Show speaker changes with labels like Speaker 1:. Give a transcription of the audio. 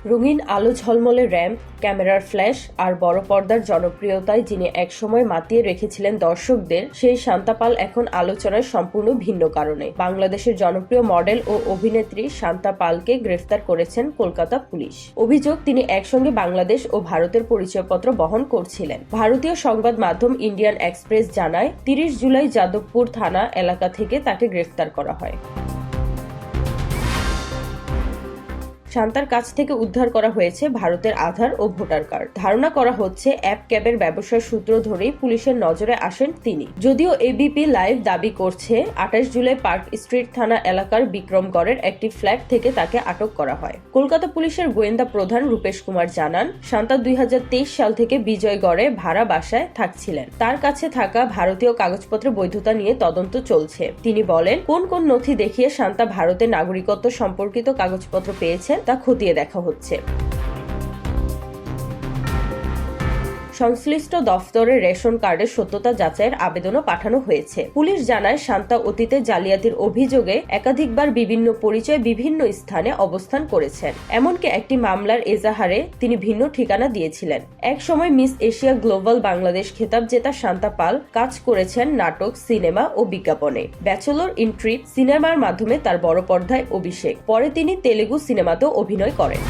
Speaker 1: রঙিন আলো ঝলমলে র্যাম্প, ক্যামেরার ফ্ল্যাশ আর বড় পর্দার জনপ্রিয়তায় যিনি একসময় মাতিয়ে রেখেছিলেন দর্শকদের, সেই শান্তা পাল এখন আলোচনায় সম্পূর্ণ ভিন্ন কারণে। বাংলাদেশের জনপ্রিয় মডেল ও অভিনেত্রী শান্তা পালকে গ্রেফতার করেছেন কলকাতা পুলিশ। অভিযোগ, তিনি একসঙ্গে বাংলাদেশ ও ভারতের পরিচয়পত্র বহন করছিলেন। ভারতীয় সংবাদ মাধ্যম ইন্ডিয়ান এক্সপ্রেস জানায়, ৩০ জুলাই যাদবপুর থানা এলাকা থেকে তাকে গ্রেফতার করা হয়। শান্তার কাছ থেকে উদ্ধার করা হয়েছে ভারতের আধার ও ভোটার কার্ড। ধারণা করা হচ্ছে অ্যাপ ক্যাবের ব্যবসার সূত্র ধরেই পুলিশের নজরে আসেন তিনি। যদিও এবিপি লাইভ দাবি করছে, ২৮ জুলাই পার্ক স্ট্রিট থানা এলাকার বিক্রমগড়ের একটি ফ্ল্যাট থেকে তাকে আটক করা হয়। কলকাতা পুলিশের গোয়েন্দা প্রধান রূপেশ কুমার জানান, শান্তা ২০২৩ সাল থেকে বিজয়গড়ে ভাড়া বাসায় থাকছিলেন। তার কাছে থাকা ভারতীয় কাগজপত্রের বৈধতা নিয়ে তদন্ত চলছে। তিনি বলেন, কোন কোন নথি দেখিয়ে শান্তা ভারতের নাগরিকত্ব সম্পর্কিত কাগজপত্র পেয়েছেন তা খতিয়ে দেখা হচ্ছে। সংশ্লিষ্ট দফতরের রেশন কার্ডের সত্যতা যাচাইয়ের আবেদনও পাঠানো হয়েছে। পুলিশ জানায়, শান্তা অতীতে জালিয়াতির অভিযোগে একাধিকবার বিভিন্ন পরিচয়ে বিভিন্ন স্থানে অবস্থান করেছেন। এমনকি একটি মামলার এজাহারে তিনি ভিন্ন ঠিকানা দিয়েছিলেন। এক সময় মিস এশিয়া গ্লোবাল বাংলাদেশ খেতাব জেতা শান্তা পাল কাজ করেছেন নাটক, সিনেমা ও বিজ্ঞাপনে। ব্যাচেলর ইন ট্রিপ সিনেমার মাধ্যমে তার বড় পর্দায় অভিষেক। পরে তিনি তেলেগু সিনেমাতেও অভিনয় করেন।